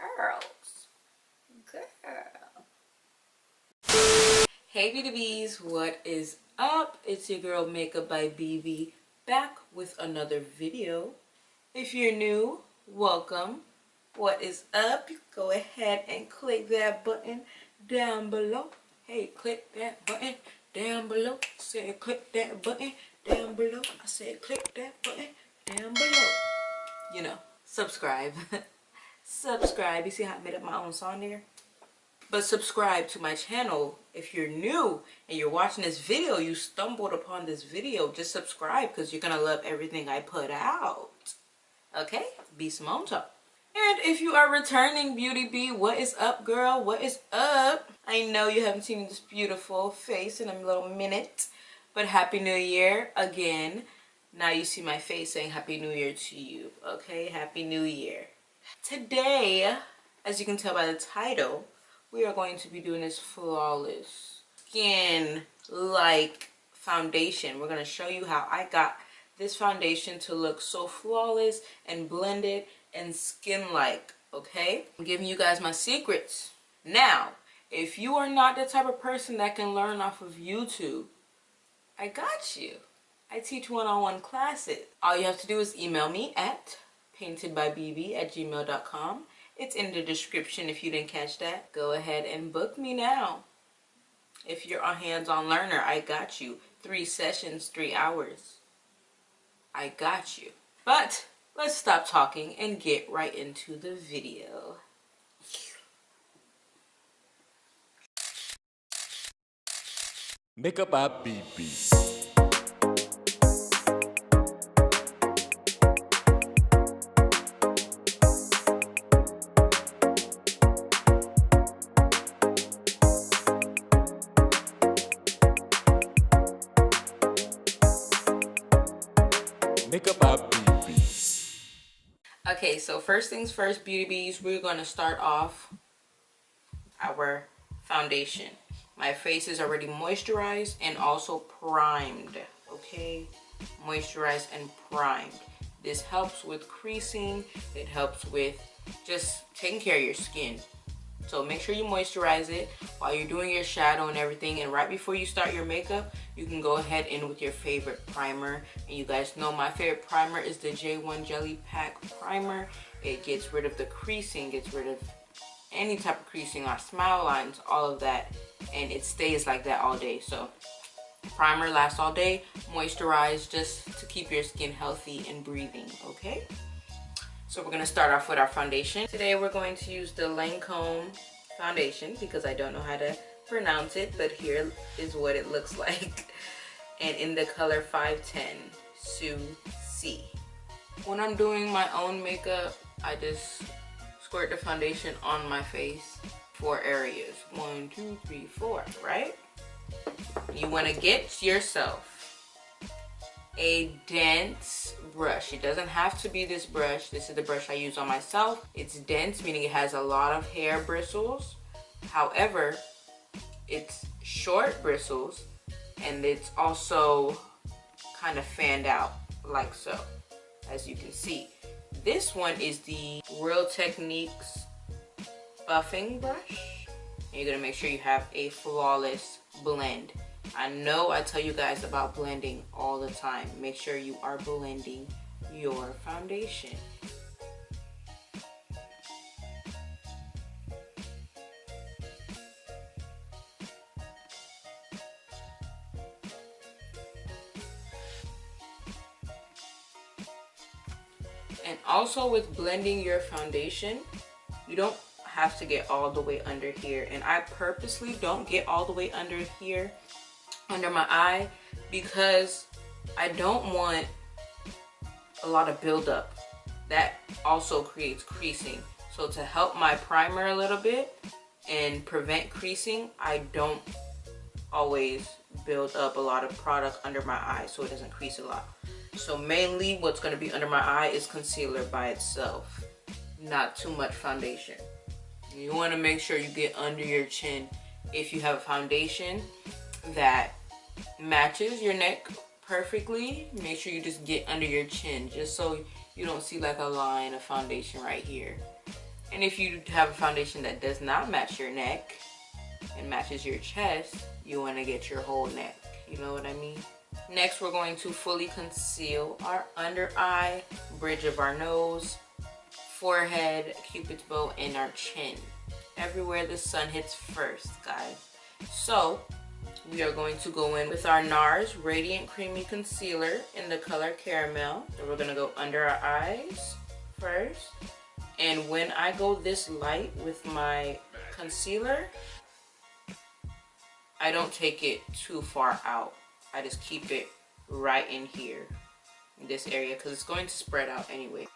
curls. Girl. Hey beauty bees, what is up? It's your girl Makeup by BB back with another video. If you're new, welcome. What is up? Go ahead and click that button down below. Hey, click that button down below. I said click that button down below. I said click that button down below. You know, subscribe. Subscribe. You see how I made up my own song there? But subscribe to my channel. If you're new and you're watching this video, you stumbled upon this video, just subscribe because you're going to love everything I put out. Okay? Be Simone Talk. And if you are returning beauty bee, what is up, girl? What is up? I know you haven't seen this beautiful face in a little minute, but Happy New Year again. Now you see my face saying Happy New Year to you. Okay? Happy New Year. Today, as you can tell by the title, we are going to be doing this flawless skin-like foundation. We're going to show you how I got this foundation to look so flawless and blended and skin-like, okay? I'm giving you guys my secrets. Now, if you are not the type of person that can learn off of YouTube, I got you. I teach one-on-one classes. All you have to do is email me at paintedbybb@gmail.com. It's in the description if you didn't catch that. Go ahead and book me now. If you're a hands-on learner, I got you. 3 sessions, 3 hours. I got you. But let's stop talking and get right into the video. Makeup by BB. Makeup by BB. Okay, so first things first, beauty bees, we're going to start off our foundation. My face is already moisturized and also primed, okay? Moisturized and primed. This helps with creasing. It helps with just taking care of your skin. So make sure you moisturize it while you're doing your shadow and everything. And right before you start your makeup, you can go ahead in with your favorite primer. And you guys know my favorite primer is the J1 Jelly Pack Primer. It gets rid of the creasing, gets rid of any type of creasing or smile lines, all of that. And it stays like that all day. So primer lasts all day. Moisturize just to keep your skin healthy and breathing, okay? So we're going to start off with our foundation. Today we're going to use the Lancome foundation because I don't know how to pronounce it, but here is what it looks like. And in the color 510 Sue C. When I'm doing my own makeup, I just squirt the foundation on my face. 4 areas. 1, 2, 3, 4, right? You want to get yourself a dense brush. It doesn't have to be this brush. This is the brush I use on myself. It's dense, meaning it has a lot of hair bristles. However, it's short bristles and it's also kind of fanned out like so, as you can see. This one is the Real Techniques buffing brush. And you're gonna make sure you have a flawless blend. I know I tell you guys about blending all the time. Make sure you are blending your foundation. And also with blending your foundation, you don't have to get all the way under here. And I purposely don't get all the way under here, under my eye, because I don't want a lot of buildup. That also creates creasing. So to help my primer a little bit and prevent creasing, I don't always build up a lot of product under my eye so it doesn't crease a lot. So mainly what's going to be under my eye is concealer by itself, not too much foundation. You want to make sure you get under your chin. If you have a foundation that matches your neck perfectly, make sure you just get under your chin, just so you don't see like a line of foundation right here. And if you have a foundation that does not match your neck and matches your chest, you want to get your whole neck. You know what I mean? Next, we're going to fully conceal our under eye, bridge of our nose, forehead, cupid's bow, and our chin. Everywhere the sun hits first, guys. So, we are going to go in with our NARS Radiant Creamy Concealer in the color Caramel. So we're going to go under our eyes first. And when I go this light with my concealer, I don't take it too far out. I just keep it right in here, in this area, because it's going to spread out anyway.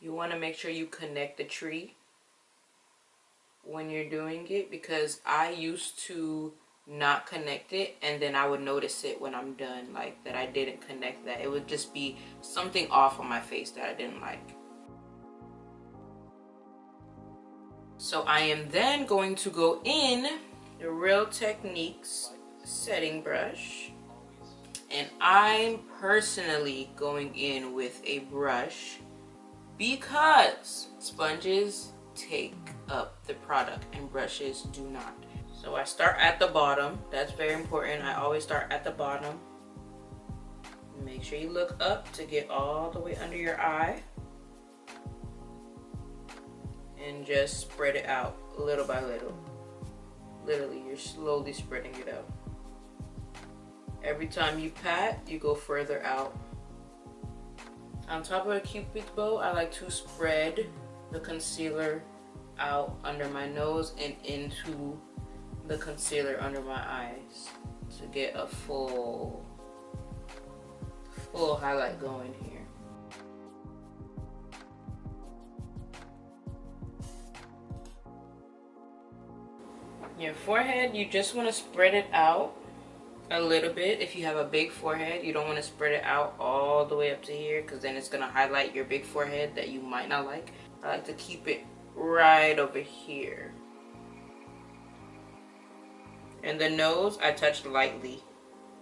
You want to make sure you connect the tree when you're doing it, because I used to not connect it and then I would notice it when I'm done, like that I didn't connect that. It would just be something off on my face that I didn't like. So I am then going to go in the Real Techniques setting brush, and I'm personally going in with a brush because sponges take up the product and brushes do not. So I start at the bottom. That's very important. I always start at the bottom. Make sure you look up to get all the way under your eye. And just spread it out little by little. Literally, you're slowly spreading it out. Every time you pat, you go further out. On top of a cupid's bow, I like to spread the concealer out under my nose and into the concealer under my eyes to get a full highlight going here. Your forehead, you just want to spread it out a little bit. If you have a big forehead, you don't want to spread it out all the way up to here, because then it's going to highlight your big forehead that you might not like. I like to keep it right over here. And the nose, I touch lightly,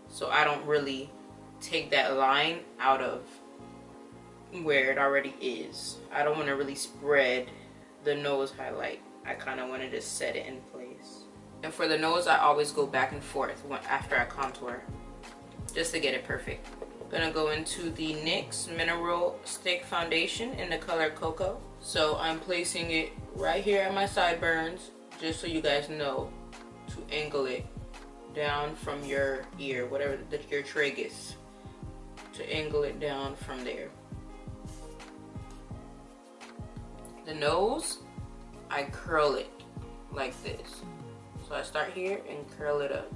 so I don't really take that line out of where it already is. I don't want to really spread the nose highlight. I kind of want to just set it in place. And for the nose, I always go back and forth after I contour, just to get it perfect. I'm gonna go into the NYX Mineral Stick Foundation in the color Cocoa. So I'm placing it right here at my sideburns, just so you guys know to angle it down from your ear, whatever your tragus, to angle it down from there. The nose, I curl it like this. So I start here and curl it up.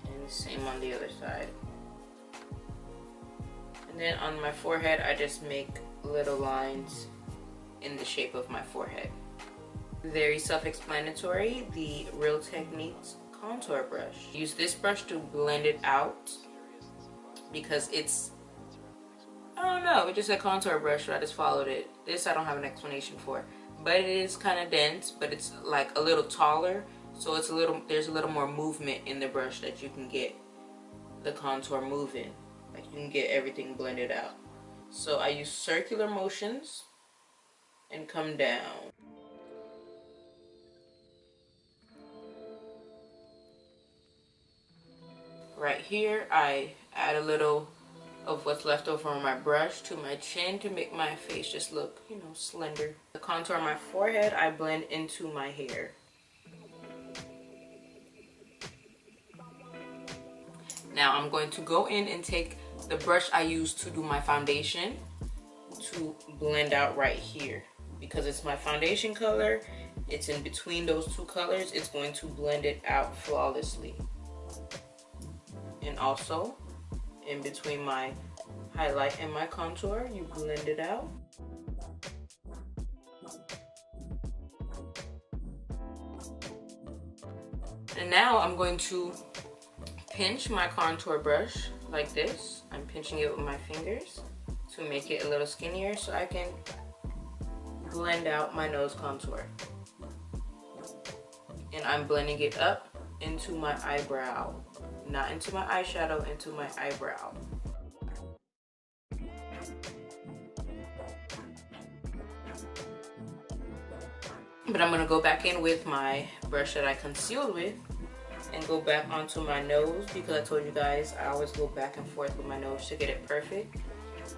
And same on the other side. And then on my forehead, I just make little lines in the shape of my forehead. Very self-explanatory, the Real Techniques contour brush. Use this brush to blend it out because it's, I don't know, it's just a contour brush, so I just followed it. This I don't have an explanation for, but it is kind of dense, but it's like a little taller, so it's there's a little more movement in the brush that you can get the contour moving. Like you can get everything blended out. So I use circular motions and come down. Right here, I add a little of what's left over on my brush to my chin to make my face just look, you know, slender. The contour on my forehead, I blend into my hair. Now I'm going to go in and take the brush I used to do my foundation to blend out right here. Because it's my foundation color, it's in between those two colors, it's going to blend it out flawlessly. And also, in between my highlight and my contour, you blend it out. And now I'm going to pinch my contour brush like this. I'm pinching it with my fingers to make it a little skinnier so I can blend out my nose contour. and I'm blending it up into my eyebrow. Not into my eyeshadow, into my eyebrow. But I'm going to go back in with my brush that I concealed with and go back onto my nose, because I told you guys I always go back and forth with my nose to get it perfect.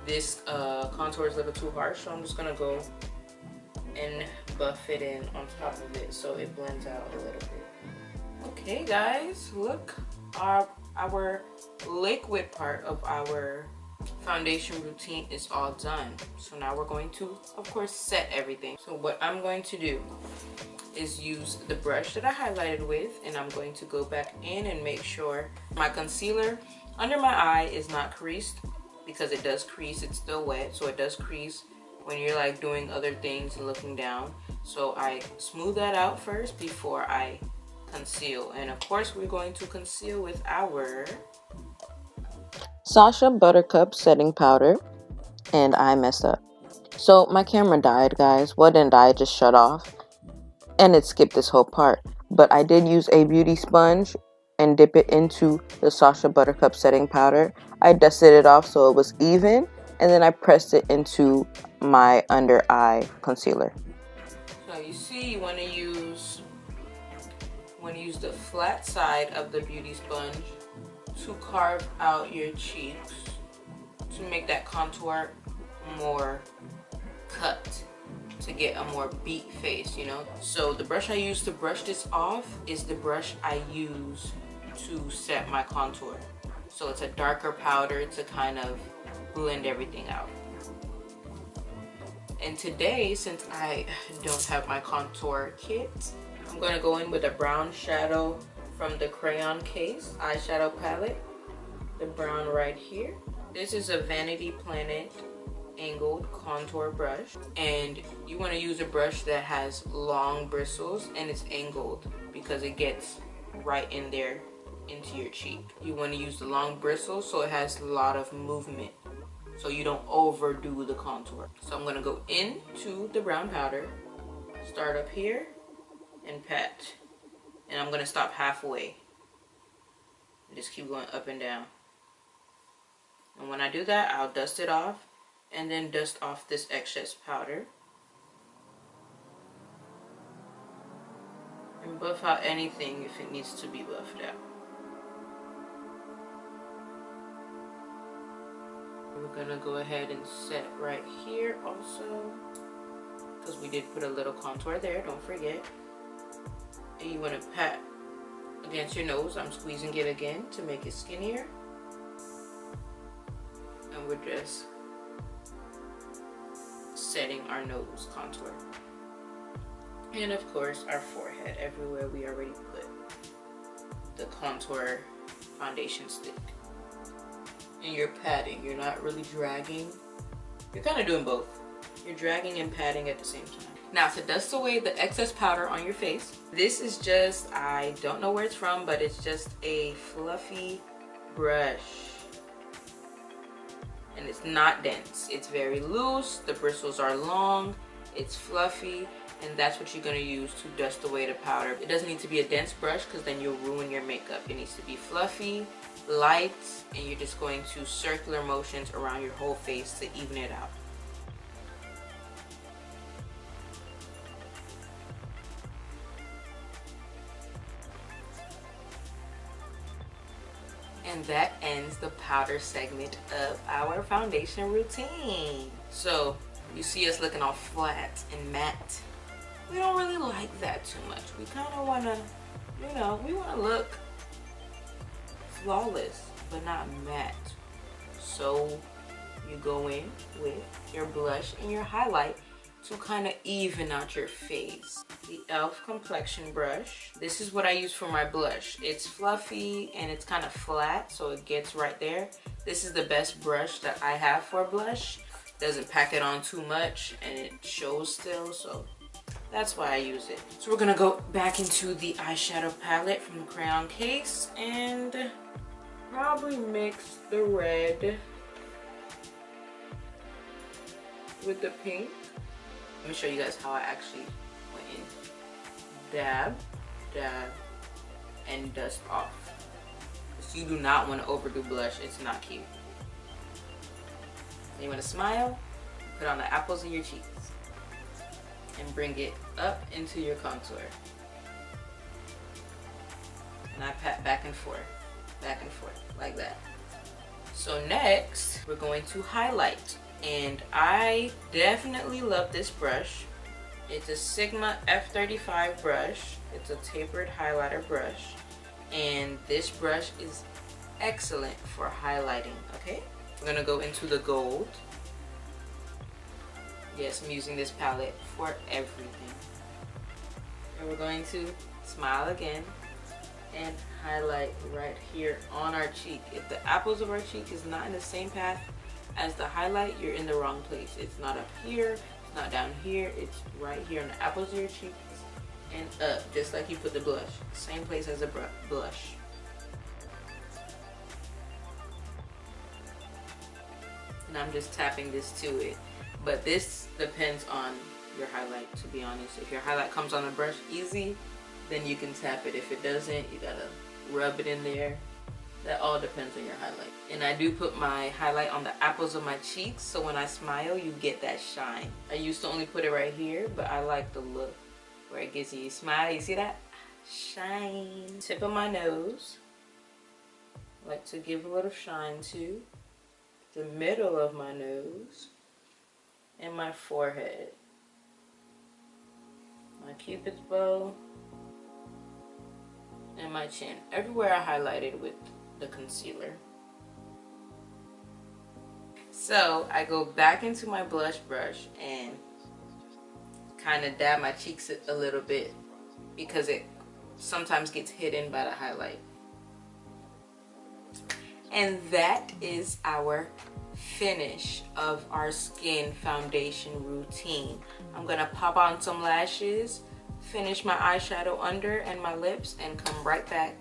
This contour is a little too harsh, so I'm just going to go and buff it in on top of it so it blends out a little bit. Okay guys, look, our liquid part of our foundation routine is all done. So now we're going to, of course, set everything. So what I'm going to do is use the brush that I highlighted with, and I'm going to go back in and make sure my concealer under my eye is not creased, because it does crease. It's still wet, so it does crease when you're like doing other things and looking down. So I smooth that out first before I conceal. And of course we're going to conceal with our Sacha Buttercup setting powder. And I messed up. So my camera died, guys. Well, it didn't die, it just shut off. And it skipped this whole part. But I did use a beauty sponge and dip it into the Sacha Buttercup setting powder. I dusted it off so it was even, and then I pressed it into my under eye concealer. So you see, you want to use the flat side of the beauty sponge to carve out your cheeks, to make that contour more cut, to get a more beat face, you know. So the brush I use to brush this off is the brush I use to set my contour. So it's a darker powder to kind of blend everything out. And today, since I don't have my contour kit, I'm going to go in with a brown shadow from the Crayon case eyeshadow palette. The brown right here. This is a Vanity Planet angled contour brush, and you want to use a brush that has long bristles and it's angled because it gets right in there into your cheek. You want to use the long bristles so it has a lot of movement, so you don't overdo the contour. So I'm going to go into the brown powder, start up here and pat, and I'm going to stop halfway and just keep going up and down. And when I do that, I'll dust it off and then dust off this excess powder and buff out anything if it needs to be buffed out. We're gonna go ahead and set right here also, because we did put a little contour there, don't forget. And you want to pat against your nose. I'm squeezing it again to make it skinnier. And we're just setting our nose contour. And of course our forehead, everywhere we already put the contour foundation stick. And you're patting, you're not really dragging. You're kind of doing both. You're dragging and patting at the same time. Now to dust away the excess powder on your face, this is just, I don't know where it's from, but it's just a fluffy brush. And it's not dense, it's very loose, the bristles are long, it's fluffy, and that's what you're going to use to dust away the powder. It doesn't need to be a dense brush because then you'll ruin your makeup. It needs to be fluffy, light, and you're just going to circular motions around your whole face to even it out. And that ends the powder segment of our foundation routine. So you see us looking all flat and matte. We don't really like that too much. We kind of want to, you know, we want to look flawless but not matte. So you go in with your blush and your highlight to kind of even out your face. The e.l.f. complexion brush. This is what I use for my blush. It's fluffy and it's kind of flat, so it gets right there. This is the best brush that I have for blush. Doesn't pack it on too much and it shows still, so that's why I use it. So we're gonna go back into the eyeshadow palette from the Crayon case and probably mix the red with the pink. Let me show you guys how I actually went in. Dab dab, and dust off. Because you do not want to overdo blush. It's not cute. And you want to smile, put on the apples of your cheeks, and bring it up into your contour. And I pat back and forth, like that. So next, we're going to highlight. And I definitely love this brush. It's a Sigma F35 brush. It's a tapered highlighter brush. And this brush is excellent for highlighting, okay? We're gonna go into the gold. Yes, I'm using this palette for everything. And we're going to smile again and highlight right here on our cheek. If the apples of our cheek is not in the same path as the highlight, you're in the wrong place. It's not up here, it's not down here, it's right here on the apples of your cheeks and up, just like you put the blush. Same place as a blush. And I'm just tapping this to it. But this depends on your highlight, to be honest. If your highlight comes on the brush easy, then you can tap it. If it doesn't, you gotta rub it in there. That all depends on your highlight. And I do put my highlight on the apples of my cheeks, so when I smile, you get that shine. I used to only put it right here, but I like the look where it gives you a smile. You see that? Shine. Tip of my nose. I like to give a little shine to the middle of my nose and my forehead. My cupid's bow and my chin. Everywhere I highlighted with the concealer. So I go back into my blush brush and kind of dab my cheeks a little bit because it sometimes gets hidden by the highlight. And that is our finish of our skin foundation routine. I'm gonna pop on some lashes, finish my eyeshadow under and my lips, and come right back.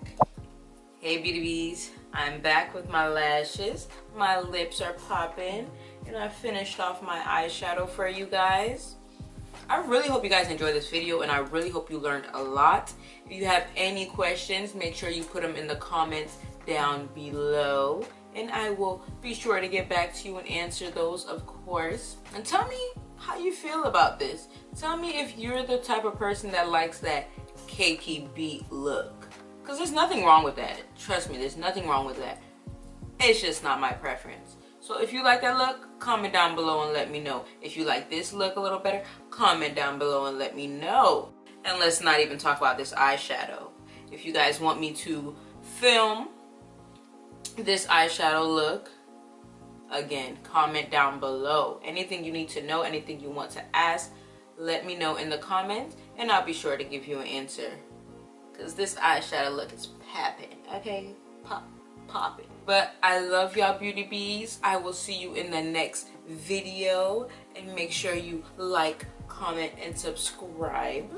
Hey Beauty Bees, I'm back with my lashes. My lips are popping, and I finished off my eyeshadow for you guys. I really hope you guys enjoyed this video, and I really hope you learned a lot. If you have any questions, make sure you put them in the comments down below, and I will be sure to get back to you and answer those, of course. And tell me how you feel about this. Tell me if you're the type of person that likes that cakey beat look, because there's nothing wrong with that. Trust me, there's nothing wrong with that. It's just not my preference. So if you like that look, comment down below and let me know. If you like this look a little better, comment down below and let me know. And let's not even talk about this eyeshadow. If you guys want me to film this eyeshadow look, again, comment down below. Anything you need to know, anything you want to ask, let me know in the comments, and I'll be sure to give you an answer. Because this eyeshadow look is popping, okay? Popping. But I love y'all Beauty Bees. I will see you in the next video. And make sure you like, comment, and subscribe.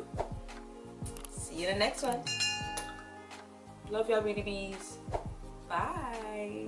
See you in the next one. Love y'all Beauty Bees. Bye.